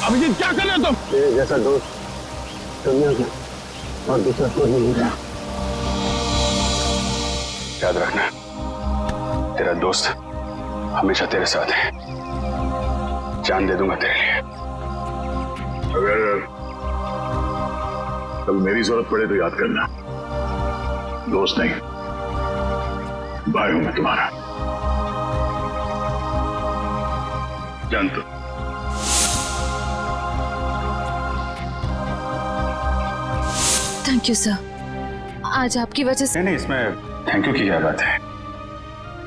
अभिजीत क्या कर रहे हो तुम? तेरे जैसा दोस्त दुनिया में और दूसरा कोई नहीं मिला। याद रखना, तेरा दोस्त हमेशा तेरे साथ है। जान दे दूंगा तेरे लिए। अगर कल मेरी जरूरत पड़े तो याद करना, दोस्त नहीं भाई हूं मैं तुम्हारा। जान तो। थैंक यू सर, आज आपकी वजह से। नहीं, इसमें थैंक यू की क्या बात है।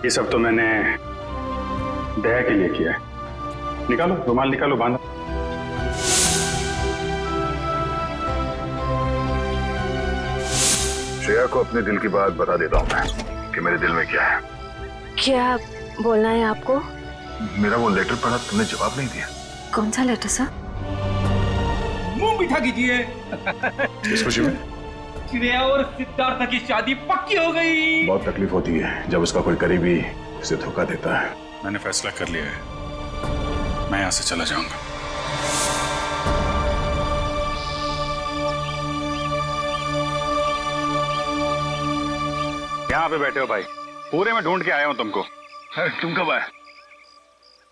ये सब तो मैंने दया के लिए किया है। निकालो रुमाल, निकालो, बांधो। श्रेया को अपने दिल की बात बता देता हूं मैं कि मेरे दिल में क्या है। क्या बोलना है आपको? मेरा वो लेटर पढ़ा, तुमने जवाब नहीं दिया। कौन सा लेटर सर? मुंह मीठा कीजिए। इस खुशी में श्रेया और सिद्धार्थ की शादी पक्की हो गई। बहुत तकलीफ होती है जब उसका कोई करीबी उसे धोखा देता है। मैंने फैसला कर लिया है, मैं यहां से चला जाऊंगा। यहाँ पे बैठे हो भाई, पूरे में ढूंढ के आया हूं तुमको। अरे तुम कब आए?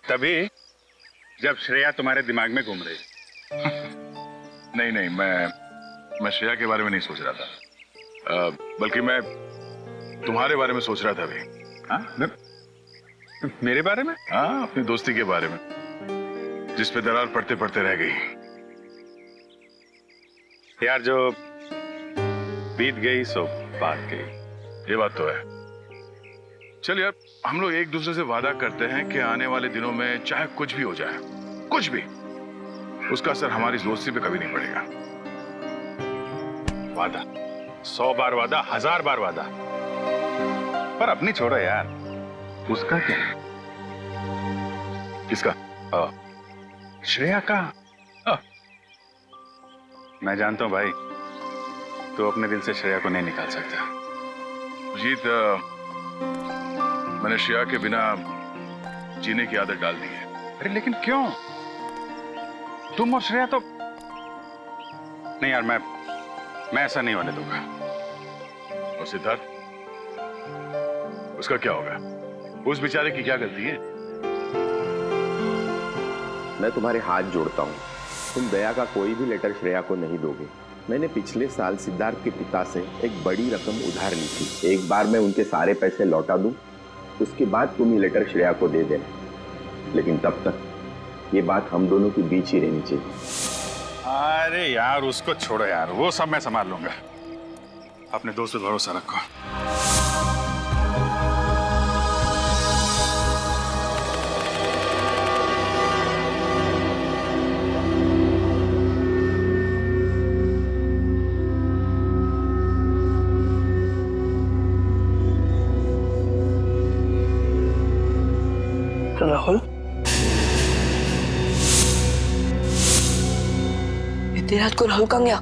तभी जब श्रेया तुम्हारे दिमाग में घूम रही। नहीं नहीं, मैं श्रेया के बारे में नहीं सोच रहा था, बल्कि मैं तुम्हारे बारे में सोच रहा था अभी। हाँ? मेरे बारे में? हाँ, अपनी दोस्ती के बारे में, जिस पे दरार पड़ते पड़ते रह गई। यार, जो बीत गई सो बात गई। ये बात तो है। चल यार, हम लोग एक दूसरे से वादा करते हैं कि आने वाले दिनों में चाहे कुछ भी हो जाए, कुछ भी, उसका असर हमारी दोस्ती पे कभी नहीं पड़ेगा। वादा 100 बार वादा, 1000 बार वादा, पर अपनी छोड़ो यार। उसका क्या है? किसका? श्रेया का। मैं जानता हूं भाई, तो अपने दिल से श्रेया को नहीं निकाल सकता। जीत, मैंने श्रेया के बिना जीने की आदत डाल दी है। अरे लेकिन क्यों? तुम और श्रेया तो नहीं यार, मैं ऐसा नहीं होने दूंगा। और सिद्धार्थ, उसका क्या होगा? उस बेचारे की क्या गलती है? मैं तुम्हारे हाथ जोड़ता हूँ, तुम दया का कोई भी लेटर श्रेया को नहीं दोगे। मैंने पिछले साल सिद्धार्थ के पिता से एक बड़ी रकम उधार ली थी। एक बार मैं उनके सारे पैसे लौटा दूं, उसके बाद तुम ये लेटर श्रेया को दे देना। लेकिन तब तक ये बात हम दोनों के बीच ही रहनी चाहिए। अरे यार, उसको छोड़ो यार, वो सब मैं संभाल लूंगा। अपने दोस्त पे भरोसा रखो। राहुल, इतनी रात को राहुल कहाँ गया?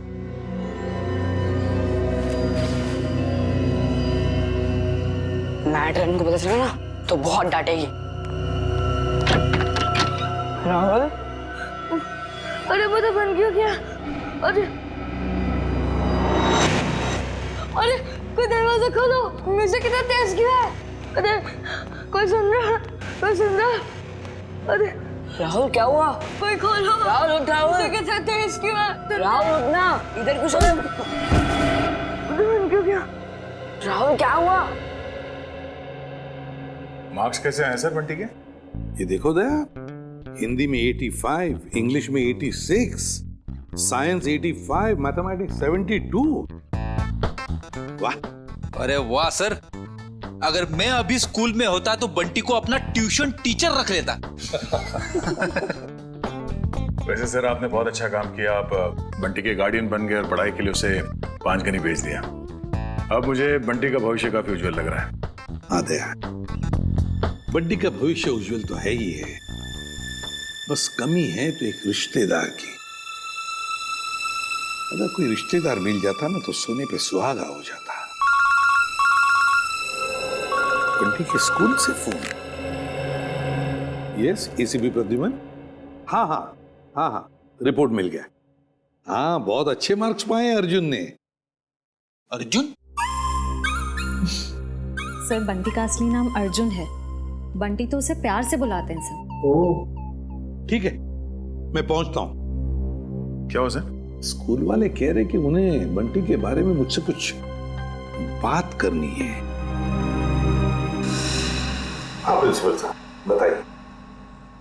मैडम को पता चला ना तो बहुत डांटेगी। राहुल, अरे वो तो बन क्यों गया? अरे अरे, कोई दरवाजा खोलो, म्यूजिक कितना तेज क्यों है? अरे कोई सुन रहा? कोई सुन रहा? अरे राहुल क्या हुआ? कोई खोलो। राहुल उठ, राहुल। म्यूजिक कितना तेज क्यों है? राहुल उठना, इधर कुछ बन क्यों गया? राहुल क्या हुआ? मार्क्स कैसे आए सर बंटी के? ये देखो दया, हिंदी में 85, इंग्लिश में 86, साइंस 85, मैथमेटिक्स 72। वाह! अरे वाह सर, अगर मैं अभी स्कूल में होता तो बंटी को अपना ट्यूशन टीचर रख लेता। वैसे सर, आपने बहुत अच्छा काम किया। आप बंटी के गार्डियन बन गए और पढ़ाई के लिए उसे 5 गनी भेज दिया। अब मुझे बंटी का भविष्य काफी उज्जवल लग रहा है। हाँ दया, बंटी का भविष्य उज्जवल तो है ही है, बस कमी है तो एक रिश्तेदार की। अगर कोई रिश्तेदार मिल जाता ना तो सोने पे सुहागा हो जाता। बंटी के स्कूल से फोन। Yes, ACP Pradyuman. हाँ हाँ हाँ हाँ, रिपोर्ट मिल गया। हाँ, बहुत अच्छे मार्क्स पाए अर्जुन ने। अर्जुन? सर बंटी का असली नाम अर्जुन है। बंटी तो उसे प्यार से बुलाते हैं सर। ओह, ठीक है, मैं पहुंचता हूं। क्या हुआ सर? स्कूल वाले कह रहे कि उन्हें बंटी के बारे में मुझसे कुछ बात करनी है। हाँ प्रिंसिपल साहब, बताइए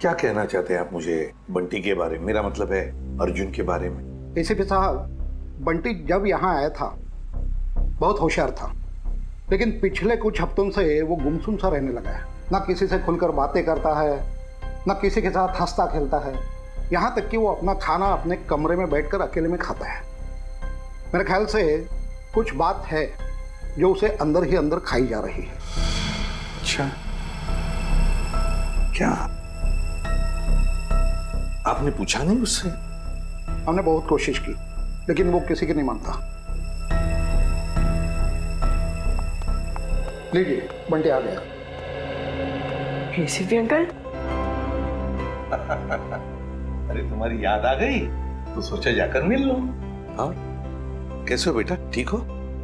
क्या कहना चाहते हैं आप मुझे बंटी के बारे में? मेरा मतलब है अर्जुन के बारे में। एसीपी साहब, बंटी जब यहाँ आया था बहुत होशियार था, लेकिन पिछले कुछ हफ्तों से वो गुमसुम सा रहने लगा है। ना किसी से खुलकर बातें करता है, ना किसी के साथ हंसता खेलता है। यहाँ तक कि वो अपना खाना अपने कमरे में बैठकर अकेले में खाता है। मेरे ख्याल से कुछ बात है जो उसे अंदर ही अंदर खाई जा रही है। अच्छा, क्या आपने पूछा नहीं उससे? हमने बहुत कोशिश की, लेकिन वो किसी की नहीं मानता। लीजिए, बंटी आ गया। एसीपी अंकल, अरे तुम्हारी याद आ गई तो सोचा जाकर मिल लो। हाँ, कैसे हो बेटा, ठीक हो?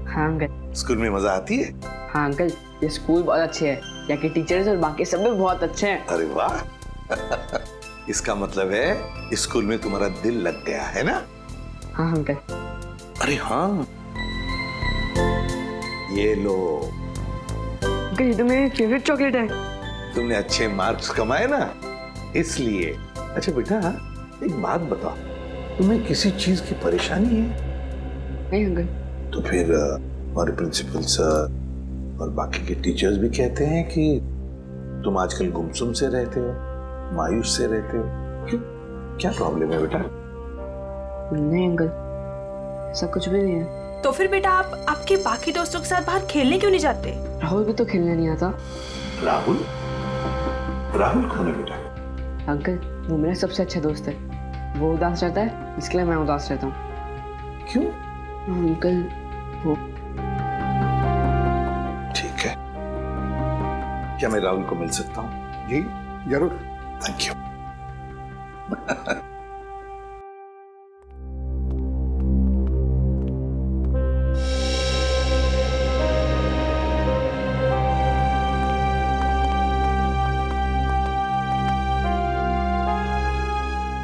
हाँ अंकल। स्कूल में मजा आती है? हाँ अंकल, ये स्कूल बहुत अच्छे है, यहाँ के टीचर्स और बाकी सब भी बहुत अच्छे हैं। अरे वाह इसका मतलब है स्कूल में तुम्हारा दिल लग गया है ना? हाँ अंकल। अरे हाँ, ये लो। अंकल ये तो मेरी फेवरेट चॉकलेट है। तुमने अच्छे मार्क्स कमाए ना, इसलिए। अच्छा बेटा, एक बात बताओ, तुम्हें किसी चीज की परेशानी है? नहीं अंकल। तो फिर हमारे प्रिंसिपल सर और बाकी के टीचर्स भी कहते हैं कि तुम आजकल गुमसुम से रहते हो, मायूस से रहते हो। क्यों, क्या प्रॉब्लम है बेटा? नहीं अंकल, ऐसा कुछ भी नहीं है। तो फिर बेटा आप आपके बाकी दोस्तों के साथ बाहर खेलने क्यों नहीं जाते? राहुल भी तो खेलने नहीं आता। राहुल? राहुल कौन है बेटा? अंकल वो मेरा सबसे अच्छा दोस्त है। वो उदास रहता है, इसके लिए मैं उदास रहता हूँ। क्यों? अंकल वो। ठीक है, क्या मैं राहुल को मिल सकता हूँ? जी जरूर। Thank you.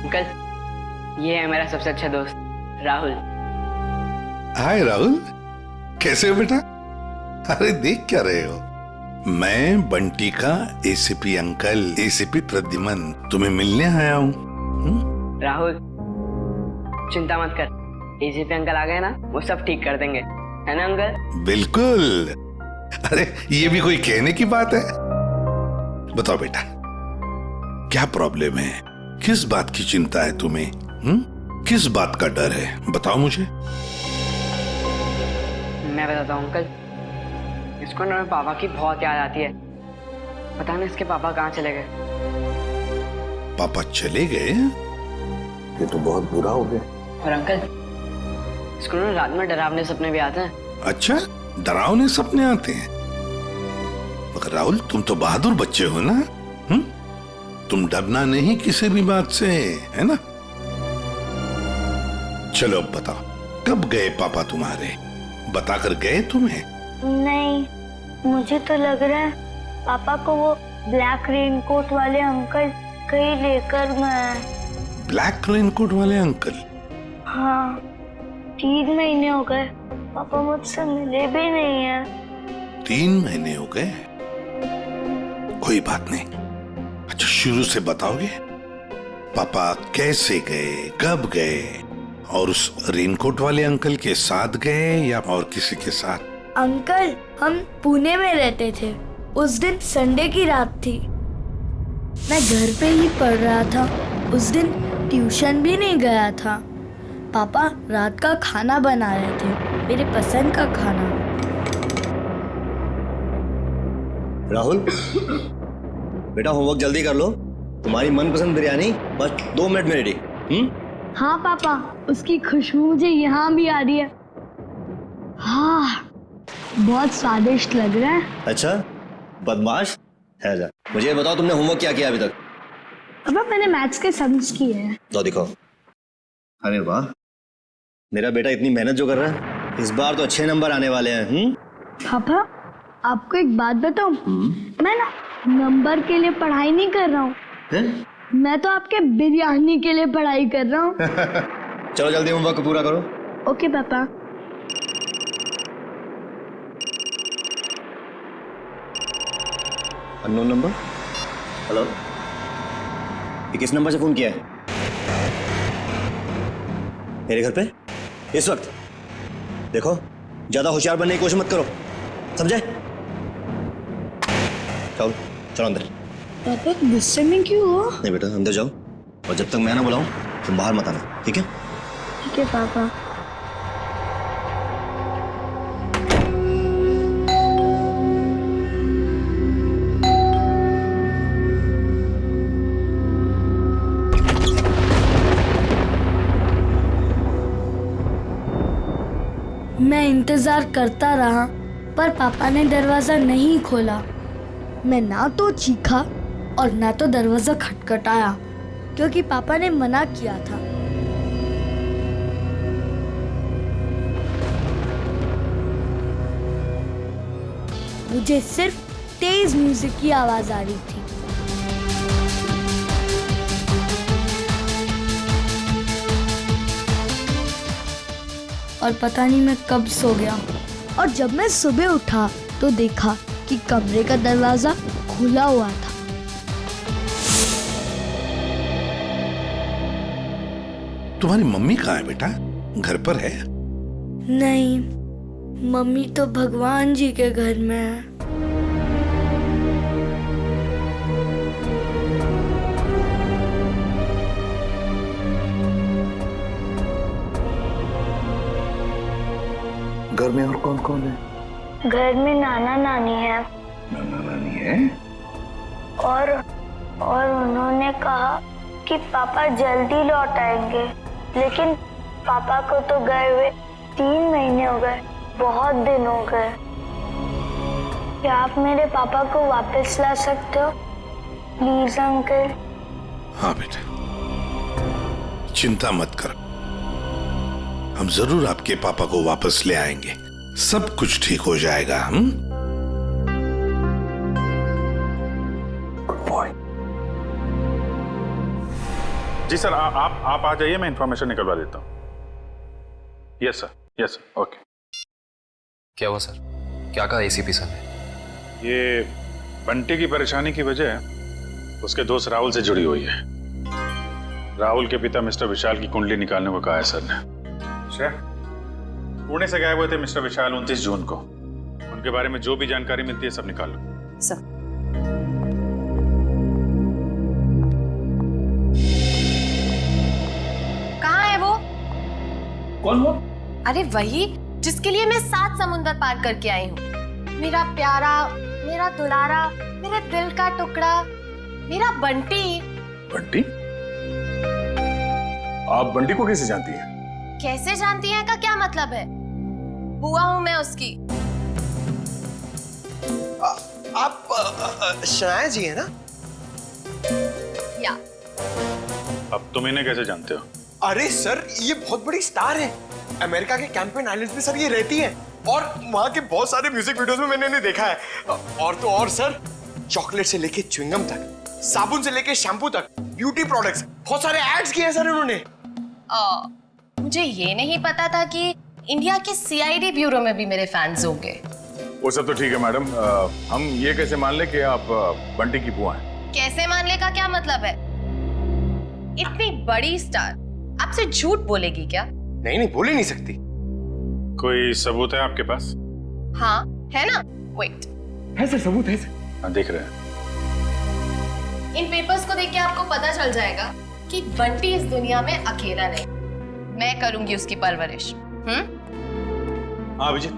अंकल ये है मेरा सबसे अच्छा दोस्त राहुल। हाय राहुल, कैसे हो बेटा? अरे देख क्या रहे हो? मैं बंटी का एसीपी अंकल, एसीपी प्रद्युमन तुम्हें मिलने आया हूँ। राहुल चिंता मत कर, एसीपी अंकल आ गए ना, वो सब ठीक कर देंगे, है ना अंकल? बिल्कुल। अरे ये भी कोई कहने की बात है? बताओ बेटा, क्या प्रॉब्लम है? किस बात की चिंता है तुम्हें? किस बात का डर है? बताओ मुझे। मैं बताता हूँ अंकल, इसको ना मेरे पापा की बहुत याद आती है। पता नहीं इसके पापा कहाँ चले गए। पापा चले गए? ये तो बहुत बुरा हो गया। और अंकल इसको ना रात में डरावने सपने भी आते हैं। अच्छा, डरावने सपने आते हैं? मगर राहुल तुम तो बहादुर बच्चे हो ना? तुम डरना नहीं किसी भी बात से, है ना? चलो अब बताओ, कब गए पापा तुम्हारे? बताकर गए तुम्हें? नहीं, मुझे तो लग रहा है पापा को वो ब्लैक रेनकोट वाले अंकल कहीं लेकर गए। ब्लैक रेनकोट वाले अंकल? हाँ, 3 महीने हो गए पापा मुझसे मिले भी नहीं है। 3 महीने हो गए? कोई बात नहीं। अच्छा शुरू से बताओगे, पापा कैसे गए, कब गए, और उस रेनकोट वाले अंकल के साथ गए या और किसी के साथ? अंकल हम पुणे में रहते थे, उस दिन संडे की रात थी, मैं घर पे ही पढ़ रहा था, उस दिन ट्यूशन भी नहीं गया था। पापा रात का खाना बना रहे थे, मेरे पसंद का खाना। राहुल बेटा होमवर्क जल्दी कर लो, तुम्हारी मनपसंद बिरयानी बस 2 मिनट में रेडी। हाँ पापा, उसकी खुशबू मुझे यहाँ भी आ रही है। हाँ बहुत स्वादिष्ट लग रहा है। अच्छा बदमाश है जा, मुझे बताओ तुमने होमवर्क क्या किया अभी तक? पापा मैंने मैथ्स के सम्स किए हैं। तो दिखाओ। अरे वाह, मेरा बेटा इतनी मेहनत जो कर रहा है, इस बार तो अच्छे नंबर आने वाले हैं। पापा, आपको एक बात बताऊं? मैं ना नंबर के लिए पढ़ाई नहीं कर रहा हूँ, मैं तो आपके बिरयानी के लिए पढ़ाई कर रहा हूँ। चलो जल्दी होमवर्क पूरा करो। ओके पापा। Unknown number. हेलो, ये किस नंबर से फोन किया है? मेरे घर पे इस वक्त? देखो, ज्यादा होशियार बनने की कोशिश मत करो, समझे? चलो चलो अंदर। पापा गुस्से में क्यों हो? नहीं बेटा, अंदर जाओ, और जब तक मैं ना बुलाऊं तुम बाहर मत आना, ठीक है? ठीक है पापा। मैं इंतजार करता रहा, पर पापा ने दरवाजा नहीं खोला। मैं ना तो चीखा और ना तो दरवाजा खटखटाया, क्योंकि पापा ने मना किया था। मुझे सिर्फ तेज म्यूजिक की आवाज आ रही थी। और पता नहीं मैं कब सो गया, और जब मैं सुबह उठा तो देखा कि कमरे का दरवाजा खुला हुआ था। तुम्हारी मम्मी कहाँ है बेटा? घर पर है? नहीं, मम्मी तो भगवान जी के घर में है। घर में और कौन कौन है? घर में नाना नानी है। नाना नानी है? और उन्होंने कहा कि पापा जल्दी लौट आएंगे, लेकिन पापा को तो गए हुए 3 महीने हो गए, बहुत दिन हो गए। क्या आप मेरे पापा को वापस ला सकते हो प्लीज अंकल? हाँ बेटा, चिंता मत करो, हम जरूर आपके पापा को वापस ले आएंगे, सब कुछ ठीक हो जाएगा। हम गुड बॉय। जी सर, आप आ जाइए, मैं इंफॉर्मेशन निकलवा देता हूँ। Yes sir, okay. क्या हुआ सर? क्या कहा एसीपी सर ने? ये बंटी की परेशानी की वजह उसके दोस्त राहुल से जुड़ी हुई है। राहुल के पिता मिस्टर विशाल की कुंडली निकालने को कहा है सर ने। पुणे से गायब हुए थे मिस्टर विशाल 29 जून को। उनके बारे में जो भी जानकारी मिलती है सब निकाल लो। सर, कहाँ है वो? कौन वो? अरे वही जिसके लिए मैं 7 समुंदर पार करके आई हूँ। मेरा प्यारा, मेरा दुलारा, मेरे दिल का टुकड़ा, मेरा बंटी। बंटी? आप बंटी को कैसे जानती हैं? कैसे जानती हैं का क्या मतलब है? बुआ हूँ मैं उसकी। आप शनाया जी है ना? या। अब तुम इन्हें कैसे जानते हो? अरे सर, ये बहुत बड़ी स्टार है। अमेरिका के कैंपेन आइलैंड्स में सर ये रहती है, और वहाँ के बहुत सारे म्यूजिक वीडियोस में मैंने इन्हें देखा है। और तो और सर, चॉकलेट से लेके च्युइंगम तक, साबुन से लेके शैम्पू तक, ब्यूटी प्रोडक्ट्स, बहुत सारे एड्स किए हैं सर इन्होंने। मुझे ये नहीं पता था कि इंडिया के सीआईडी ब्यूरो में भी मेरे फैंस होंगे। वो सब तो ठीक है मैडम, हम ये कैसे मान ले कि आप बंटी की बुआ हैं? कैसे मान ले का क्या मतलब है? इतनी बड़ी स्टार आपसे झूठ बोलेगी क्या? नहीं, बोल ही नहीं सकती। कोई सबूत है आपके पास? हाँ है ना, वेट। है सर, सबूत है सर। हाँ, देख रहे हैं। इन पेपर्स को देख के आपको पता चल जाएगा कि बंटी इस दुनिया में अकेला नहीं, मैं करूंगी उसकी परवरिश। हाँ अभिजीत,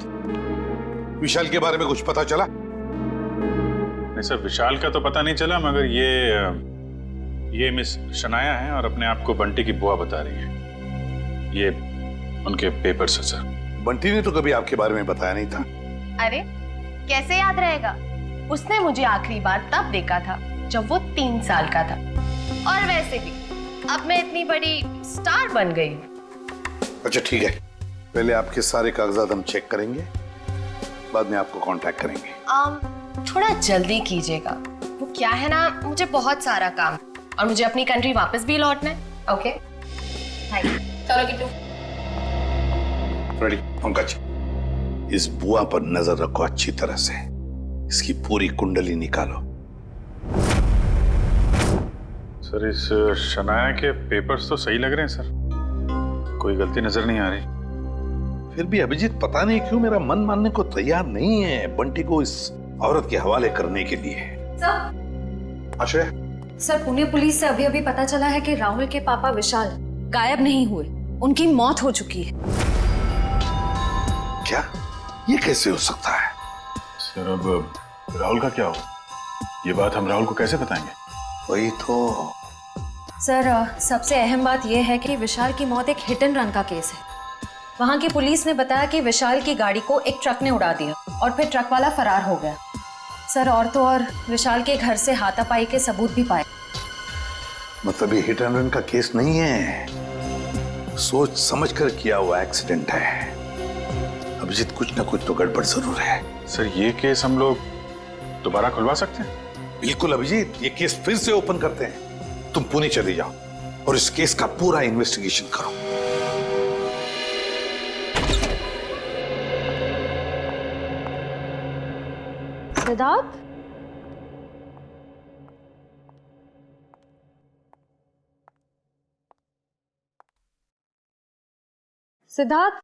विशाल के बारे में कुछ पता चला? नहीं सर, विशाल का तो पता नहीं चला, मगर ये मिस शनाया है और अपने आप को बंटी की बुआ बता रही है। ये उनके पेपर्स है सर। बंटी ने तो कभी आपके बारे में बताया नहीं था। अरे कैसे याद रहेगा? उसने मुझे आखिरी बार तब देखा था जब वो 3 साल का था। और वैसे भी अब मैं इतनी बड़ी स्टार बन गई, अच्छा ठीक है, पहले आपके सारे कागजात हम चेक करेंगे, बाद में आपको कांटेक्ट करेंगे। थोड़ा जल्दी कीजिएगा, वो क्या है ना, मुझे बहुत सारा काम और मुझे अपनी कंट्री वापस भी लौटना है। Okay thank you. चलो किट्टू। रेडी पंकज, इस बुआ पर नजर रखो अच्छी तरह से, इसकी पूरी कुंडली निकालो। सर इस शनाया के पेपर्स तो सही लग रहे हैं सर, कोई गलती नजर नहीं आ रही। फिर भी अभिजीत पता नहीं क्यों मेरा मन मानने को तैयार नहीं है बंटी को इस औरत के हवाले करने के लिए। सर, आश्रय, सर पुणे पुलिस से अभी अभी पता चला है कि राहुल के पापा विशाल गायब नहीं हुए, उनकी मौत हो चुकी है। क्या? ये कैसे हो सकता है? सर अब राहुल का क्या हो, ये बात हम राहुल को कैसे बताएंगे? वही तो सर, सबसे अहम बात यह है कि विशाल की मौत एक हिट एंड रन का केस है। वहां की पुलिस ने बताया कि विशाल की गाड़ी को एक ट्रक ने उड़ा दिया और फिर ट्रक वाला फरार हो गया। सर और तो और विशाल के घर से हाथापाई के सबूत भी पाए। मतलब ये हिट एंड रन का केस नहीं है, सोच समझ कर किया हुआ एक्सीडेंट है। अभिजीत कुछ ना कुछ तो गड़बड़ जरूर है। सर ये केस हम लोग दोबारा खुलवा सकते हैं? बिल्कुल अभिजीत, ये केस फिर से ओपन करते हैं। तुम पुणे चले जाओ और इस केस का पूरा इन्वेस्टिगेशन करो। सिद्धार्थ, सिद्धार्थ,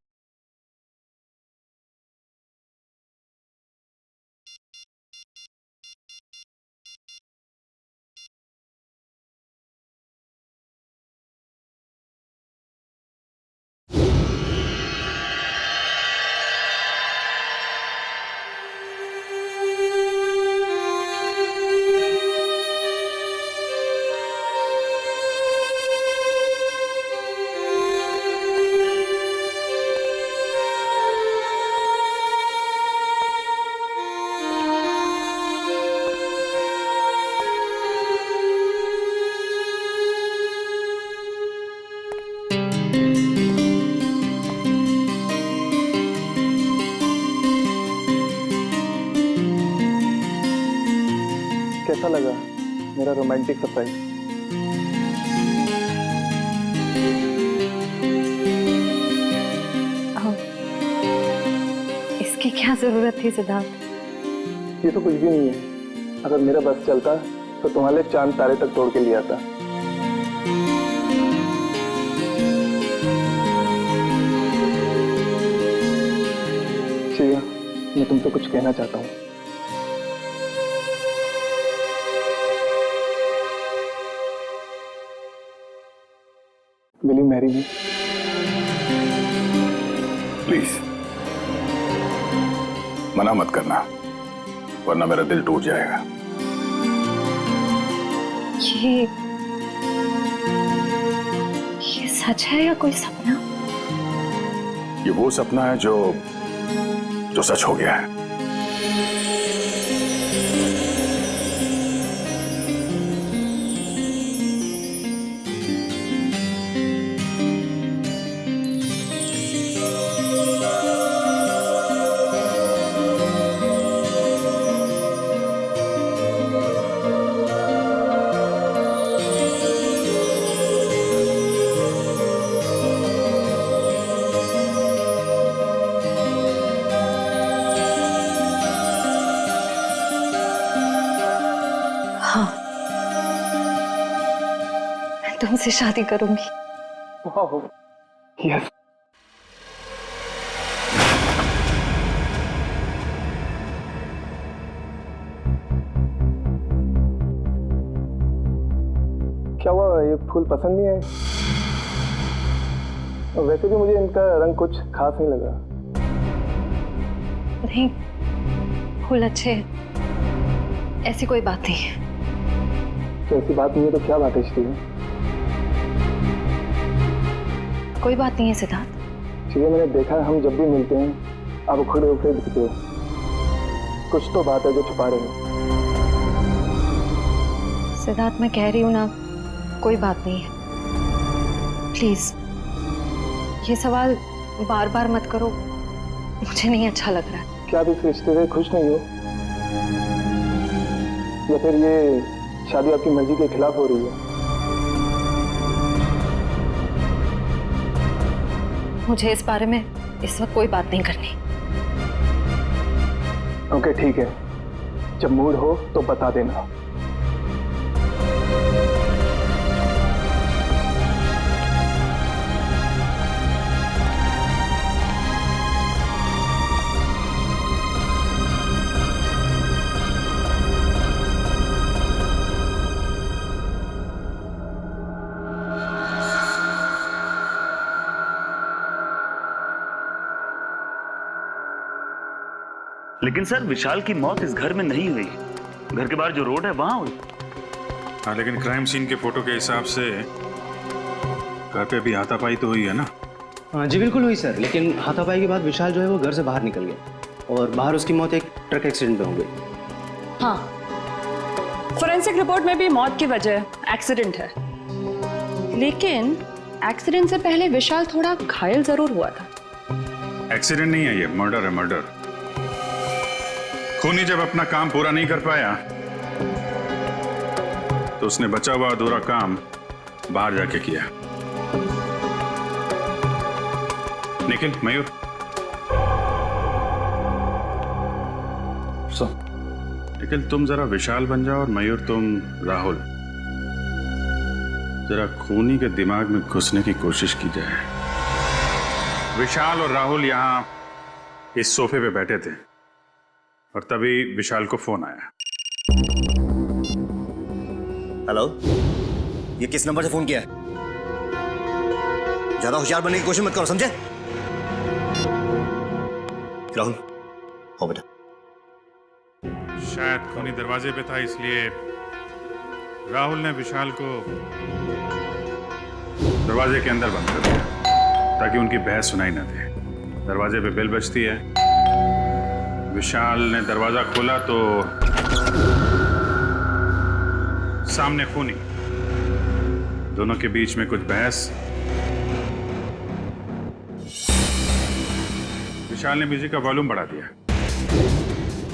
कैसा लगा मेरा रोमांटिक सरप्राइज? इसकी क्या जरूरत थी सिद्धार्थ? ये तो कुछ भी नहीं है। अगर मेरा बस चलता तो तुम्हारे लिए चांद तारे तक तोड़ के लिया था। श्रेया, मैं तुमसे कुछ कहना चाहता हूँ। Will you marry me? Please मना मत करना, वरना मेरा दिल टूट जाएगा। ये सच है या कोई सपना? ये वो सपना है जो सच हो गया है। तुमसे शादी करूंगी। यस। क्या हुआ, ये फूल पसंद नहीं आए? वैसे भी मुझे इनका रंग कुछ खास नहीं लगा। नहीं, फूल अच्छे हैं, ऐसी कोई बात नहीं है। तो ऐसी बात नहीं है तो क्या बात है श्री? कोई बात नहीं है सिद्धार्थ। श्री, मैंने देखा है हम जब भी मिलते हैं आप उखड़े उखड़े दिखते हो। कुछ तो बात है जो छुपा रहे हो। सिद्धार्थ, मैं कह रही हूँ ना, कोई बात नहीं है। प्लीज ये सवाल बार बार मत करो, मुझे नहीं अच्छा लग रहा है। क्या आप इस रिश्ते से खुश नहीं हो, या फिर ये शादी आपकी मर्जी के खिलाफ हो रही है? मुझे इस बारे में इस वक्त कोई बात नहीं करनी। ओके ठीक है, जब मूड हो तो बता देना। लेकिन सर, विशाल की मौत इस घर में नहीं हुई, घर के बाहर जो रोड है वहां हुई। हाँ, लेकिन क्राइम सीन के फोटो के हिसाब से घर पे भी हाथापाई तो हुई है ना? हाँ जी बिल्कुल हुई सर, लेकिन हाथापाई के बाद विशाल जो है वो घर से बाहर निकल गया और बाहर उसकी मौत एक ट्रक एक्सीडेंट में हो गई। हाँ, फोरेंसिक रिपोर्ट में भी मौत की वजह एक्सीडेंट है, लेकिन एक्सीडेंट से पहले विशाल थोड़ा घायल जरूर हुआ था। एक्सीडेंट नहीं है, ये मर्डर है, मर्डर। खूनी जब अपना काम पूरा नहीं कर पाया तो उसने बचा हुआ अधूरा काम बाहर जाके किया। निखिल, मयूर, निखिल तुम जरा विशाल बन जाओ और मयूर तुम राहुल। जरा खूनी के दिमाग में घुसने की कोशिश की जाए। विशाल और राहुल यहां इस सोफे पे बैठे थे और तभी विशाल को फोन आया। हेलो, ये किस नंबर से फोन किया है? ज्यादा होशियार बनने की कोशिश मत करो, समझे? राहुल, हो बेटा। शायद खूनी दरवाजे पे था, इसलिए राहुल ने विशाल को दरवाजे के अंदर बंद कर दिया ताकि उनकी बहस सुनाई न दे। दरवाजे पे बेल बजती है, विशाल ने दरवाजा खोला तो सामने खूनी, दोनों के बीच में कुछ बहस। विशाल ने म्यूजिक का वॉल्यूम बढ़ा दिया,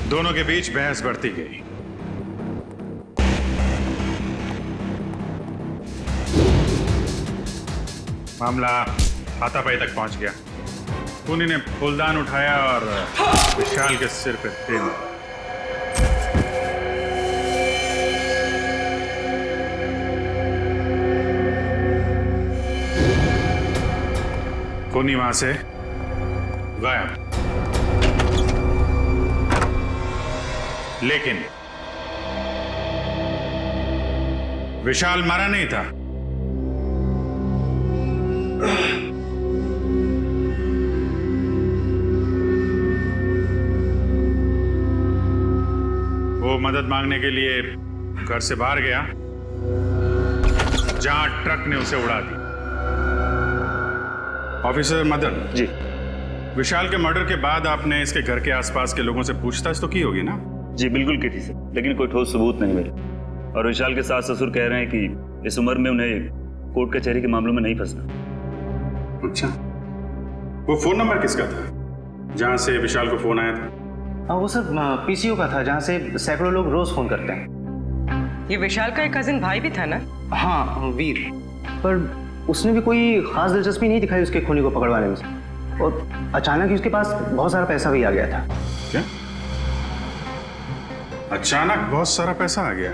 दोनों के बीच बहस बढ़ती गई। मामला हाथापाई तक पहुंच गया। खूनी ने फूलदान उठाया और विशाल के सिर पे तेल मारा। खूनी वहां से गायब, लेकिन विशाल मारा नहीं था। वो मदद मांगने के लिए घर से बाहर गया जहां ट्रक ने उसे उड़ा दी। ऑफिसर मदन जी, विशाल के मर्डर के बाद आपने इसके घर के आसपास के लोगों से पूछताछ तो की होगी ना? जी बिल्कुल की थी सर, लेकिन कोई ठोस सबूत नहीं मिले। और विशाल के सास ससुर कह रहे हैं कि इस उम्र में उन्हें कोर्ट कचहरी के मामलों में नहीं फंसना। अच्छा, वो फोन नंबर किसका था जहां से विशाल को फोन आया था? हाँ, वो सर पीसीओ का था, जहाँ से सैकड़ों लोग रोज फोन करते हैं। ये विशाल का एक कजिन भाई भी था ना? हाँ, वीर, पर उसने भी कोई खास दिलचस्पी नहीं दिखाई उसके खूनी को पकड़वाने में, और अचानक ही उसके पास बहुत सारा पैसा भी आ गया था। क्या? अचानक बहुत सारा पैसा आ गया?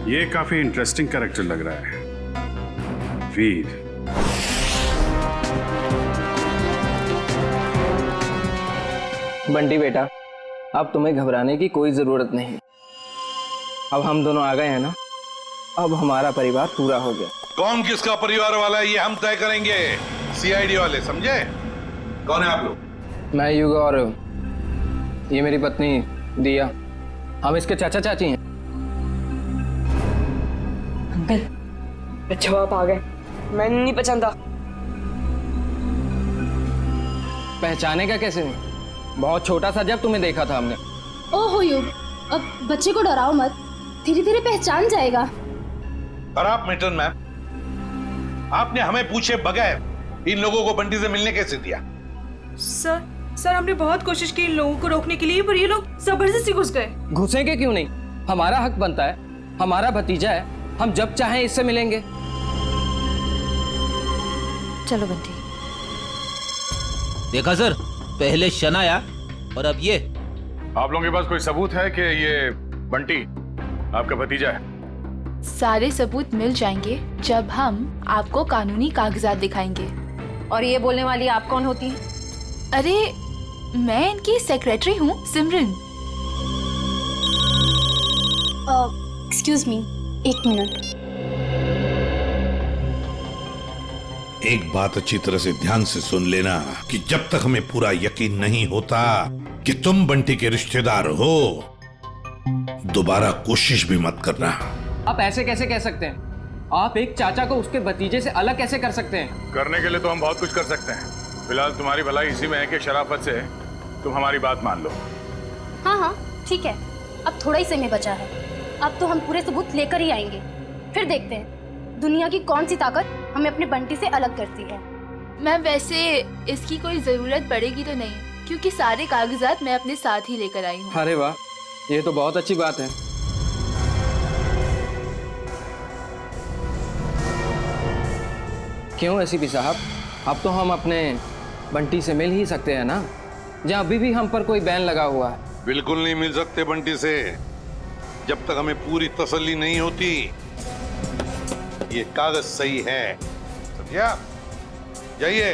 ये काफी इंटरेस्टिंग कैरेक्टर लग रहा है, वीर। बंटी बेटा, अब तुम्हें घबराने की कोई जरूरत नहीं। अब हम दोनों आ गए हैं ना, अब हमारा परिवार पूरा हो गया। कौन किसका परिवार वाला है ये हम तय करेंगे, सीआईडी वाले, समझे? कौन है आप लोग? मैं युग और ये मेरी पत्नी दिया, हम इसके चाचा चाची हैं। अंकल, अच्छा आप आ गए, मैं नहीं पहचानता। पहचाने का कैसे नहीं, बहुत छोटा सा जब तुम्हें देखा था हमने। ओहो युग, अब बच्चे को डराओ मत, धीरे धीरे पहचान जाएगा। और आप मिल्टन मैम, आपने हमें पूछे बगैर इन लोगों को बंटी से मिलने कैसे दिया? सर हमने बहुत कोशिश की इन लोगों को रोकने के लिए, पर ये लोग जबरदस्ती घुस गए। घुसेंगे क्यों नहीं? हमारा हक बनता है, हमारा भतीजा है, हम जब चाहें इससे मिलेंगे। चलो बंटी। देखा सर, पहले शनाया और अब ये। आप लोगों के पास कोई सबूत है कि ये बंटी आपका भतीजा है? सारे सबूत मिल जाएंगे जब हम आपको कानूनी कागजात दिखाएंगे। और ये बोलने वाली आप कौन होती हैं? अरे मैं इनकी सेक्रेटरी हूँ, सिमरन। Excuse me, 1 minute. एक बात अच्छी तरह से ध्यान से सुन लेना कि जब तक हमें पूरा यकीन नहीं होता कि तुम बंटी के रिश्तेदार हो, दोबारा कोशिश भी मत करना। आप ऐसे कैसे कह सकते हैं? आप एक चाचा को उसके भतीजे से अलग कैसे कर सकते हैं? करने के लिए तो हम बहुत कुछ कर सकते हैं। फिलहाल तुम्हारी भलाई इसी में है कि शराफत से तुम हमारी बात मान लो। हाँ ठीक है, अब थोड़ा ही समय बचा है। अब तो हम पूरे सबूत लेकर ही आएंगे, फिर देखते हैं दुनिया की कौन सी ताकत हमें अपने बंटी से अलग करती है। मैम वैसे इसकी कोई जरूरत पड़ेगी तो नहीं, क्योंकि सारे कागजात मैं अपने साथ ही लेकर आई हूँ। अरे वाह, ये तो बहुत अच्छी बात है। क्यों एसीपी साहब, अब तो हम अपने बंटी से मिल ही सकते हैं ना, जहाँ अभी भी हम पर कोई बैन लगा हुआ है। बिल्कुल नहीं मिल सकते बंटी से, जब तक हमें पूरी तसल्ली नहीं होती ये कागज सही है। समझा? जाइए।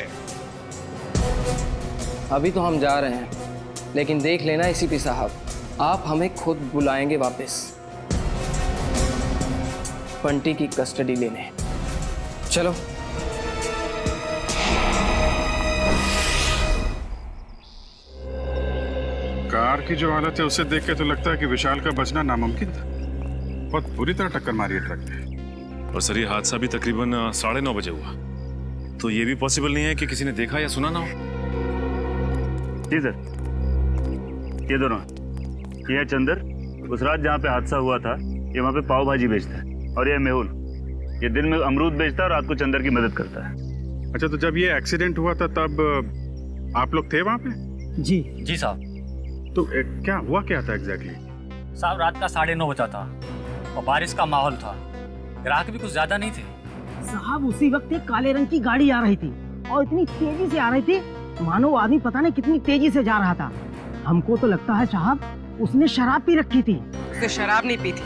अभी तो हम जा रहे हैं, लेकिन देख लेना एसीपी साहब, आप हमें खुद बुलाएंगे वापस बंटी की कस्टडी लेने। चलो। कार की जो हालत है उसे देख के तो लगता है कि विशाल का बचना नामुमकिन था। बहुत बुरी तरह टक्कर मारी है ट्रक ने। और सर ये हादसा भी तकरीबन 9:30 बजे हुआ, तो ये भी पॉसिबल नहीं है कि किसी ने देखा या सुना ना हो। जी सर, ये दोनों, ये है चंदर, उस रात जहाँ पे हादसा हुआ था ये वहाँ पे पाव भाजी बेचता है, और ये मेहुल, ये दिन में अमरूद बेचता है और रात को चंदर की मदद करता है। अच्छा, तो जब ये एक्सीडेंट हुआ था तब आप लोग थे वहाँ पे? जी साहब। तो क्या हुआ क्या था एग्जैक्टली? साहब रात का 9:30 बजा था और बारिश का माहौल था, ग्राहक भी कुछ ज्यादा नहीं थे। साहब उसी वक्त एक काले रंग की गाड़ी आ रही थी और इतनी तेजी से आ रही थी मानो वो आदमी पता नहीं कितनी तेजी से जा रहा था। हमको तो लगता है साहब उसने शराब पी रखी थी। उसने शराब नहीं पी थी,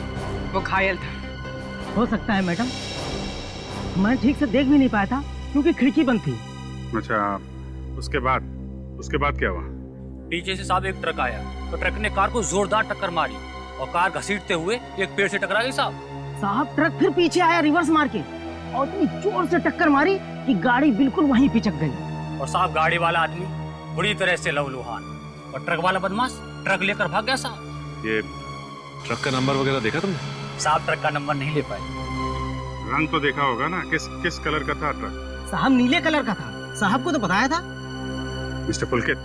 वो घायल था। हो सकता है मैडम, मैं ठीक से देख भी नहीं पाया था क्योंकि खिड़की बंद थी। अच्छा, उसके बाद क्या हुआ? पीछे से साहब एक ट्रक आया, तो ट्रक ने कार को जोरदार टक्कर मारी और कार घसीटते हुए एक पेड़ से टकरा गई साहब ट्रक फिर पीछे आया रिवर्स मार के और इतनी जोर से टक्कर मारी कि गाड़ी बिल्कुल वहीं पिचक गई। और साहब गाड़ी वाला आदमी बुरी तरह से लहूलुहान और ट्रक वाला बदमाश ट्रक लेकर भाग गया साहब। ये ट्रक का नंबर वगैरह देखा तुमने? साहब ट्रक का नंबर नहीं ले पाए। रंग तो देखा होगा ना, किस कलर का था ट्रक? साहब नीले कलर का था, साहब को तो बताया था। मिस्टर पुलकित,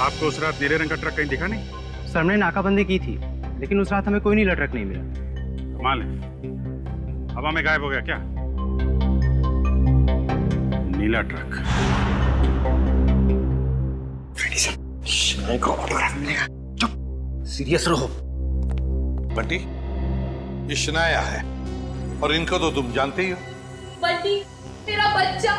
आपको उस रात नीले रंग का ट्रक कहीं दिखा नहीं? सर हमने नाकाबंदी की थी, लेकिन उस रात हमें कोई नीला ट्रक नहीं मिला। कमाल है, हवा में गायब हो गया क्या नीला ट्रक? सीरियस रहो बंटी, ये शनाया है और इनको तो तुम जानते ही हो। बंटी तेरा बच्चा।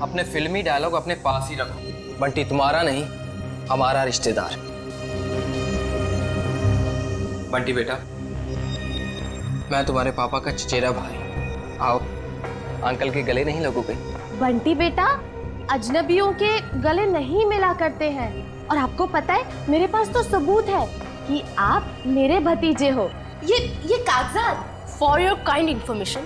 अपने फिल्मी डायलॉग अपने पास ही रखो। बंटी तुम्हारा नहीं, हमारा रिश्तेदार। बंटी बेटा, मैं तुम्हारे पापा का चचेरा भाई। आओ, अंकल के गले नहीं लगोगे? बंटी बेटा, अजनबियों के गले नहीं मिला करते हैं, और आपको पता है मेरे पास तो सबूत है कि आप मेरे भतीजे हो। ये कागजात फॉर योर काइंड इंफॉर्मेशन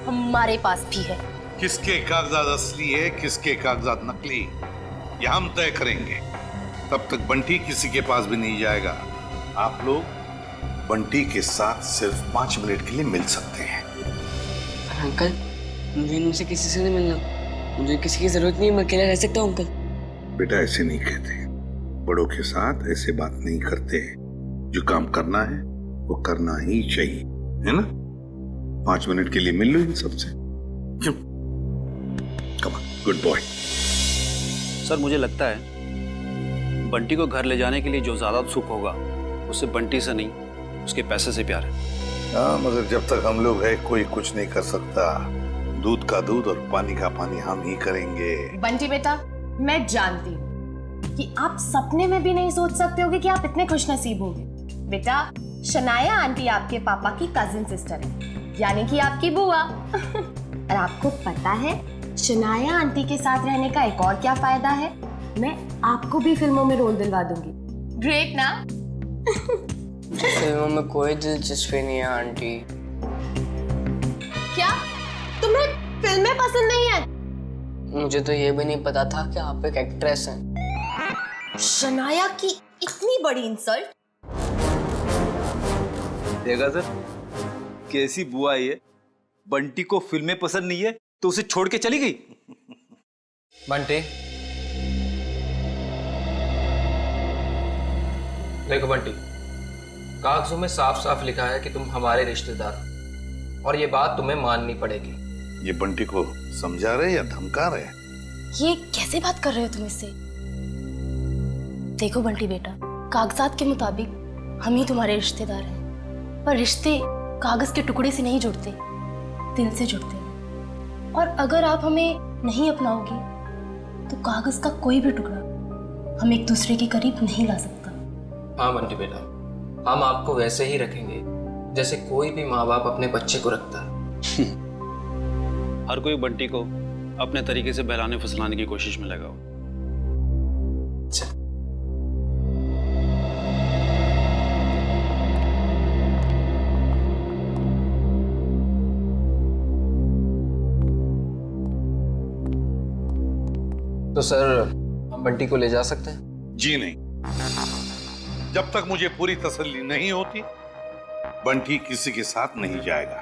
हमारे पास भी है। किसके कागजात असली है, किसके कागजात नकली, ये हम तय करेंगे। तब तक बंटी किसी के पास भी नहीं जाएगा। आप लोग बंटी के साथ सिर्फ 5 मिनट के लिए मिल सकते हैं। अंकल, मुझे इनसे किसी से नहीं मिलना, मुझे किसी की जरूरत नहीं, मैं अकेला रह सकता हूँ अंकल। बेटा ऐसे नहीं कहते, बड़ों के साथ ऐसे बात नहीं करते। जो काम करना है वो करना ही चाहिए, है ना? 5 मिनट के लिए मिल लो इन सबसे। Come on, good boy. Sir मुझे लगता है बंटी को घर ले जाने के लिए जो ज्यादा सुख होगा उससे बंटी से नहीं उसके पैसे से प्यार है। हाँ, मगर जब तक हम लोग हैं कोई कुछ नहीं कर सकता। दूध का दूध और पानी का पानी हम ही करेंगे। बंटी बेटा, मैं जानती हूँ कि आप सपने में भी नहीं सोच सकते होगे कि आप इतने खुशनसीब होंगे। बेटा, शनाया आंटी आपके पापा की कजिन सिस्टर है, यानी कि आपकी बुआ। और आपको पता है शनाया आंटी के साथ रहने का एक और क्या फायदा है? मैं आपको भी फिल्मों में रोल दिलवा दूंगी। ग्रेट ना? फिल्मों में कोई दिलचस्पी नहीं है आंटी। क्या तुम्हें फिल्में पसंद नहीं है? मुझे तो ये भी नहीं पता था कि आप एक एक्ट्रेस हैं। शनाया की इतनी बड़ी इंसल्ट। देखा सर कैसी बुआ है ये। बंटी को फिल्में पसंद नहीं है तो उसे छोड़ के चली गई। बंटी, देखो बंटी, कागजों में साफ साफ लिखा है कि तुम हमारे रिश्तेदार हो और ये बात तुम्हें माननी पड़ेगी। ये बंटी को समझा रहे या धमका रहे? ये कैसे बात कर रहे हो तुम इससे? देखो बंटी बेटा, कागजात के मुताबिक हम ही तुम्हारे रिश्तेदार हैं, पर रिश्ते कागज के टुकड़े से नहीं जुड़ते, दिल से जुड़ते हैं। और अगर आप हमें नहीं अपनाओगी तो कागज का कोई भी टुकड़ा हम एक दूसरे के करीब नहीं ला सकता। हाँ बंटी बेटा, हम आपको वैसे ही रखेंगे जैसे कोई भी माँ बाप अपने बच्चे को रखता है। हर कोई बंटी को अपने तरीके से बहलाने फुसलाने की कोशिश में लगा हो। तो सर, हम बंटी को ले जा सकते हैं? जी नहीं, जब तक मुझे पूरी तसल्ली नहीं होती बंटी किसी के साथ नहीं जाएगा।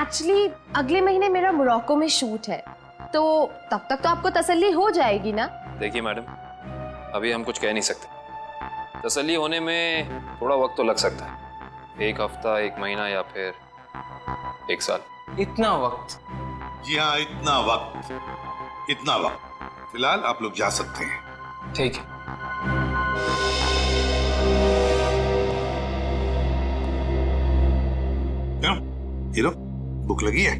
एक्चुअली अगले महीने मेरा मोरक्को में शूट है, तो तब तक तो आपको तसल्ली हो जाएगी ना? देखिए मैडम, अभी हम कुछ कह नहीं सकते। तसल्ली होने में थोड़ा वक्त तो लग सकता है, 1 हफ्ता, 1 महीना या फिर 1 साल। इतना वक्त? जी हाँ, इतना वक्त। फिलहाल आप लोग जा सकते हैं। ठीक है। क्यों हीरो, भूख लगी है?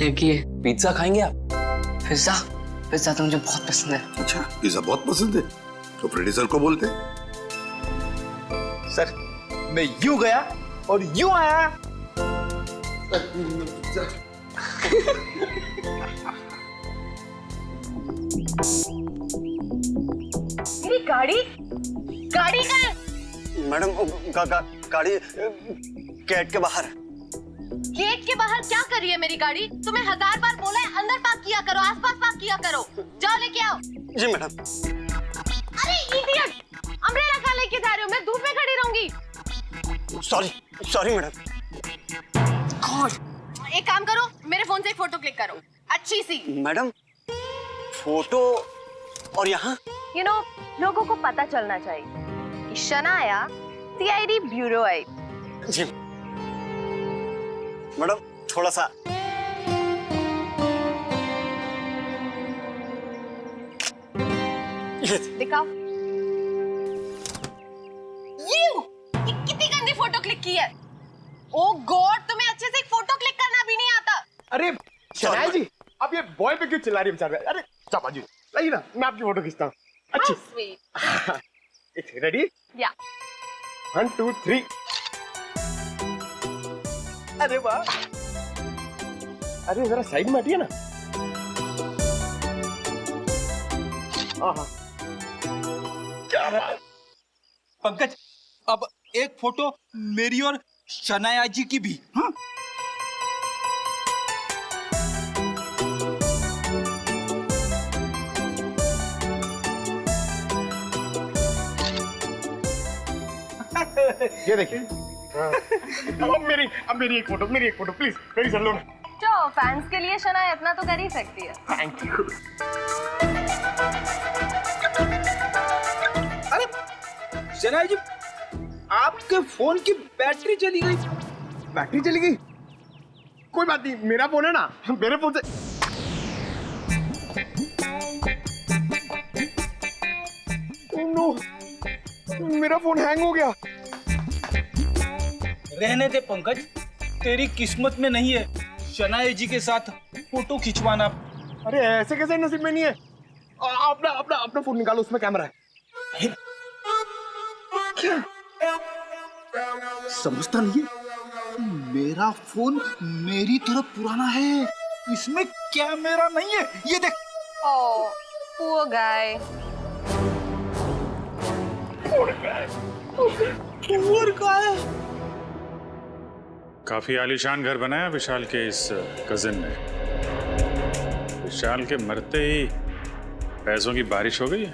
लगी है। पिज्जा खाएंगे आप? पिज्जा तो मुझे बहुत पसंद है। अच्छा, पिज्जा बहुत पसंद है तो प्रोड्यूसर को बोलते। सर, मैं यूं गया और यूं आया। मेरी गाड़ी का है। मैडम, गाड़ी गेट के बाहर। गेट के बाहर क्या कर रही है मेरी गाड़ी? तुम्हें 1000 बार बोला है अंदर पार्क किया करो, आसपास पार्क किया करो। जाओ लेके आओ। जी मैडम। अरे इडियट, अम्ब्रेला का लेके जा रहे हो? मैं धूप में खड़ी रहूंगी। Sorry madam. एक काम करो, मेरे फोन से एक फोटो क्लिक करो, अच्छी सी। मैडम, फोटो और यहाँ? लोगों को पता चलना चाहिए कि शनाया सीआईडी ब्यूरो है। जी मैडम, थोड़ा सा। दिखाओ। ये कितनी गंदी फोटो क्लिक की है। ओ गॉड, तुम्हें अच्छे से एक फोटो क्लिक करना भी नहीं आता। अरे शनाया जी, आप ये बॉय पे क्यों चिल्ला रही हैं? अरे चापा जी, लाइए ना, मैं आपकी फोटो खींचता हूँ। अच्छी। रेडी? या। 1 2 3। अरे वाह, अरे जरा साइड में हटिए ना। क्या बात। पंकज, अब एक फोटो मेरी और शनाया जी की भी। हाँ? ये देखिए। अब मेरी एक फोटो प्लीज, मेरी कर लो ना। तो फैंस के लिए शनाया इतना तो कर ही सकती है। Thank you. अरे शनाया जी, आपके फोन की बैटरी चली गई। बैटरी चली गई? कोई बात नहीं, मेरा फोन है ना, मेरे फोन से। ओह नो, मेरा फोन हैंग हो गया। रहने दे पंकज, तेरी किस्मत में नहीं है शनाया जी के साथ फोटो खिंचवाना। अरे ऐसे कैसे नसीब में नहीं है? अपना अपना अपना फोन निकालो, उसमें कैमरा है। क्या समझता नहीं है? मेरा फोन मेरी तरह पुराना है, इसमें कैमरा नहीं है। ये देख। ओह, poor guy. काफी आलीशान घर बनाया विशाल के इस कजिन ने। विशाल के मरते ही पैसों की बारिश हो गई है।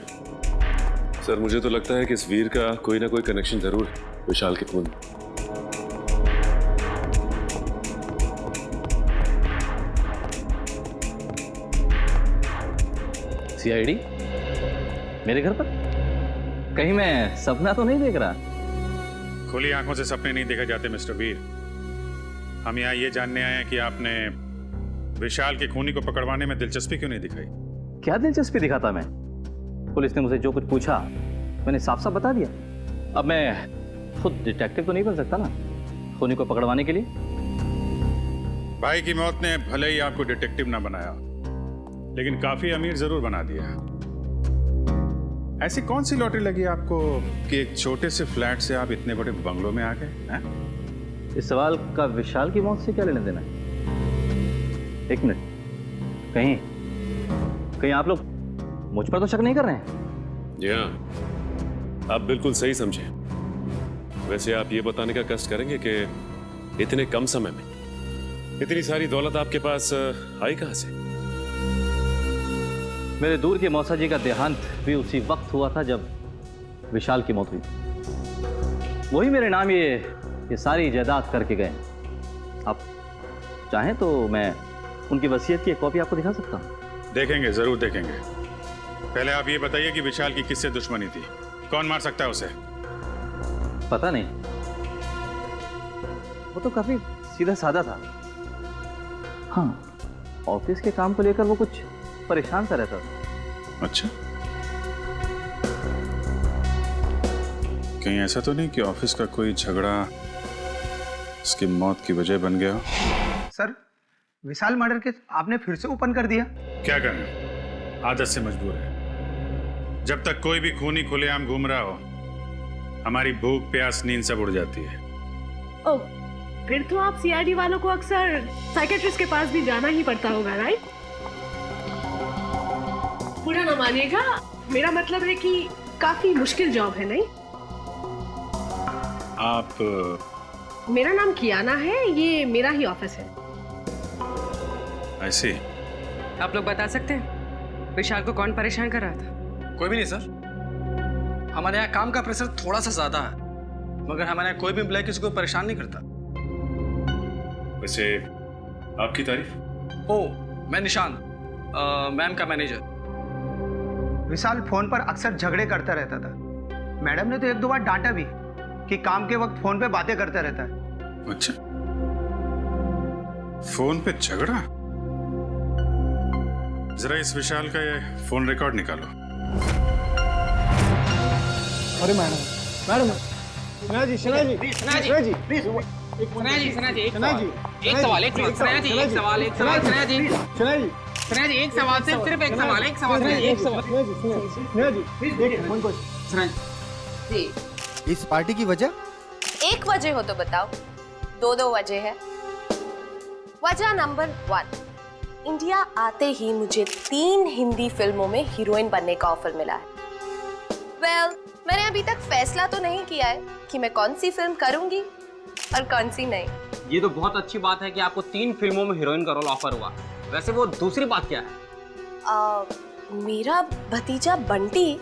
सर मुझे तो लगता है कि इस वीर का कोई ना कोई कनेक्शन जरूर है विशाल के खून। सीआईडी मेरे घर पर? कहीं मैं सपना तो नहीं देख रहा? खुली आंखों से सपने नहीं देखे जाते मिस्टर वीर। हम यहाँ ये जानने आए हैं कि आपने विशाल के खूनी को पकड़वाने में दिलचस्पी क्यों नहीं दिखाई? क्या दिलचस्पी दिखाता मैं? पुलिस ने मुझे जो कुछ पूछा मैंने साफ साफ बता दिया। अब मैं खुद डिटेक्टिव तो नहीं बन सकता ना खूनी को पकड़वाने के लिए। भाई की मौत ने भले ही आपको डिटेक्टिव ना बनाया, लेकिन काफी अमीर जरूर बना दिया। ऐसी कौन सी लॉटरी लगी आपको कि एक छोटे से फ्लैट से आप इतने बड़े बंगलों में आ गए? इस सवाल का विशाल की मौत से क्या लेना देना है? एक मिनट, कहीं आप लोग मुझ पर तो शक नहीं कर रहे हैं? जी हाँ, आप बिल्कुल सही समझे। वैसे आप ये बताने का कष्ट करेंगे कि इतने कम समय में इतनी सारी दौलत आपके पास आई कहां से? मेरे दूर के मौसा जी का देहांत भी उसी वक्त हुआ था जब विशाल की मौत हुई। वही मेरे नाम ये सारी जायदाद करके गए। आप चाहें तो मैं उनकी वसीयत की एक कॉपी आपको दिखा सकता हूं। देखेंगे, जरूर देखेंगे। पहले आप ये बताइए कि विशाल की किससे दुश्मनी थी? कौन मार सकता है उसे? पता नहीं, वो तो काफी सीधा साधा था। हाँ, ऑफिस के काम को लेकर वो कुछ परेशान सा रहता था। अच्छा, कहीं ऐसा तो नहीं कि ऑफिस का कोई झगड़ा उसकी मौत की वजह बन गया? सर, विशाल मर्डर केस आपने फिर से ओपन कर दिया। क्या करें, आदत से मजबूर है। जब तक कोई भी खूनी खुलेआम घूम रहा हो, हमारी भूख प्यास नींद सब उड़ जाती है। ओह, फिर तो आप सीआईडी वालों को अक्सर साइकेट्रिस्ट के पास भी जाना ही पड़ता होगा, राइट? बुरा ना मानिएगा, मेरा मतलब है कि काफी मुश्किल जॉब है, नहीं? आप मेरा नाम कियाना है, ये मेरा ही ऑफिस है। ऐसे आप लोग बता सकते हैं विशाल को कौन परेशान कर रहा था? कोई भी नहीं सर। हमारे यहाँ काम का प्रेशर थोड़ा सा ज्यादा है, मगर हमारे यहाँ कोई भी एम्प्लॉय किसी को परेशान नहीं करता। वैसे आपकी तारीफ? ओह, मैं निशान, मैम का मैनेजर। विशाल फोन पर अक्सर झगड़े करता रहता था। मैडम ने तो एक दो बार डांटा भी कि काम के वक्त फोन पे बातें करता रहता है। अच्छा, फोन पे झगड़ा? जरा इस विशाल का ये फोन रिकॉर्ड निकालो। अरे madam, Sana ji, Sana ji, Sana ji, please, सना जी, सना जी, एक सवाल, एक सवाल, सना जी, एक सवाल, सना जी, सना जी, एक सवाल, सिर्फ एक सवाल, एक सवाल, एक सवाल, सना जी, देखिए फोन को। सना जी, इस पार्टी की वजह? एक वजह हो तो बताओ। दो वजह है। वजह नंबर 1, इंडिया आते ही मुझे 3 हिंदी फिल्मों में हीरोइन बनने का ऑफर मिला है। मैंने अभी तक फैसला तो नहीं किया है कि मैं कौन सी फिल्म करूंगी और कौन सी नहीं। ये तो बहुत अच्छी बात है कि आपको 3 फिल्मों में हीरोइन का रोल ऑफर हुआ। वैसे वो दूसरी बात क्या है? मेरा भतीजा बंटी,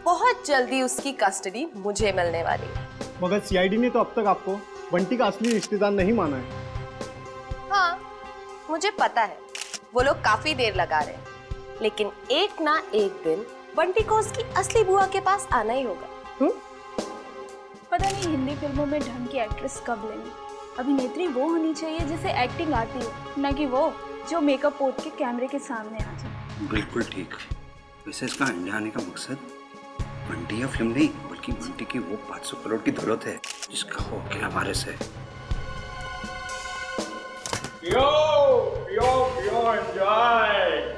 बहुत जल्दी उसकी कस्टडी मुझे मिलने वाली है। मगर सीआईडी ने तो अब तक आपको बंटी का असली रिश्तेदार नहीं माना है। हाँ, मुझे पता है वो लोग काफी देर लगा रहे हैं, लेकिन एक ना एक दिन बंटी को उसकी असली बुआ के पास आना ही होगा। पता नहीं हिंदी फिल्मों में ढंग की एक्ट्रेस कब लेंगे। अभिनेत्री वो होनी चाहिए जिसे एक्टिंग आती हो, न कि वो जो मेकअप पोत के कैमरे के सामने आ जाए। बिल्कुल ठीक। वैसे इसका इंडिया आने का मकसद बंटी या फिल्म नहीं, बल्कि बंटी की वो 500 करोड़ की दौलत है जिसका वो अकेला वारिस है। पियो पियो पियो, एंजॉय।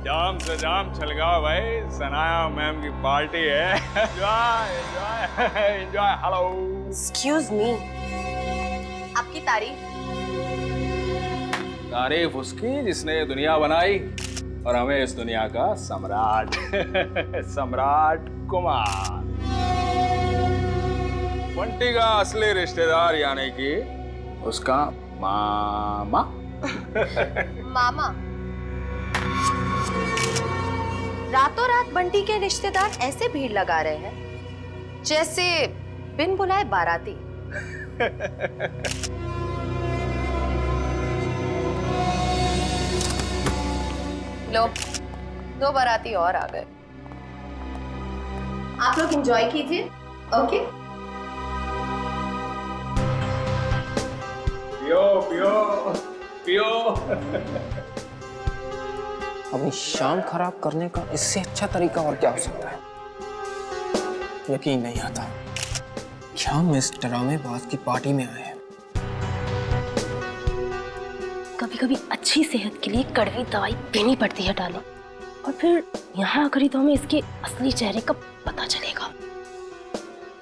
जाम से जाम छलगाओ भाई, सनाया मैम की पार्टी है। Enjoy enjoy enjoy. Hello, excuse me, आपकी तारीफ उसकी जिसने ये दुनिया बनाई और हमें इस दुनिया का सम्राट सम्राट कुमार। बंटी का असली रिश्तेदार यानी कि उसका मामा। मामा? रातों रात बंटी के रिश्तेदार ऐसे भीड़ लगा रहे हैं जैसे बिन बुलाए बाराती। लो, 2 बाराती और आ गए। आप लोग एंजॉय कीजिए, ओके? पियो पियो पियो। अपनी शाम खराब करने का इससे अच्छा तरीका और क्या हो सकता है? यकीन नहीं आता कि हम इस ड्रामेबाज की पार्टी में आए हैं। कभी कभी अच्छी सेहत के लिए कड़वी दवाई देनी पड़ती है डालो, और फिर यहाँ आकर ही तो हमें इसके असली चेहरे का पता चलेगा।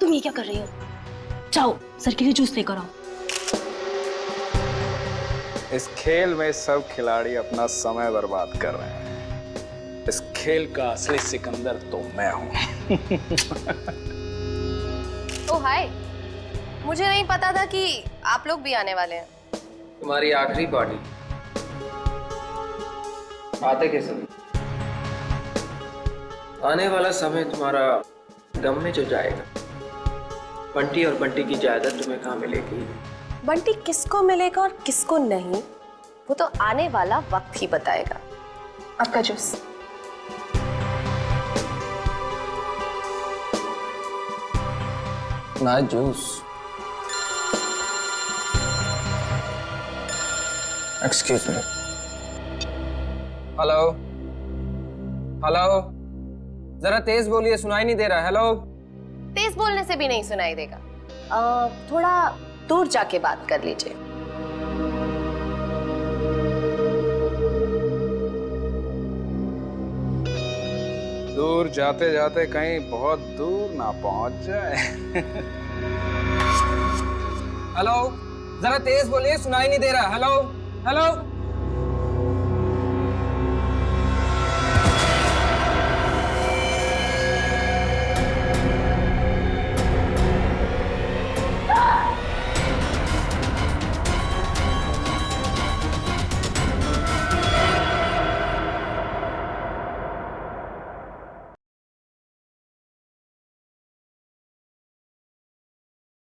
तुम ये क्या कर रही हो? जाओ सर के लिए जूस लेकर आओ। इस खेल में सब खिलाड़ी अपना समय बर्बाद कर रहे हैं। इस खेल का असली सिकंदर तो मैं हूं। ओह हाय, मुझे नहीं पता था कि आप लोग भी आने वाले हैं। तुम्हारी आखिरी पार्टी आते के समय, आने वाला समय तुम्हारा गम में जो जाएगा। बंटी और बंटी की जायदाद तुम्हें कहाँ मिलेगी? बंटी किसको मिलेगा और किसको नहीं, वो तो आने वाला वक्त ही बताएगा। आपका जूस। ना juice. Excuse me. Hello hello, जरा तेज बोलिए, सुनाई नहीं दे रहा। हेलो। तेज बोलने से भी नहीं सुनाई देगा, थोड़ा दूर जाके बात कर लीजिए। दूर जाते जाते कहीं बहुत दूर ना पहुंच जाए। हेलो, जरा तेज बोलिए, सुनाई नहीं दे रहा। Hello hello.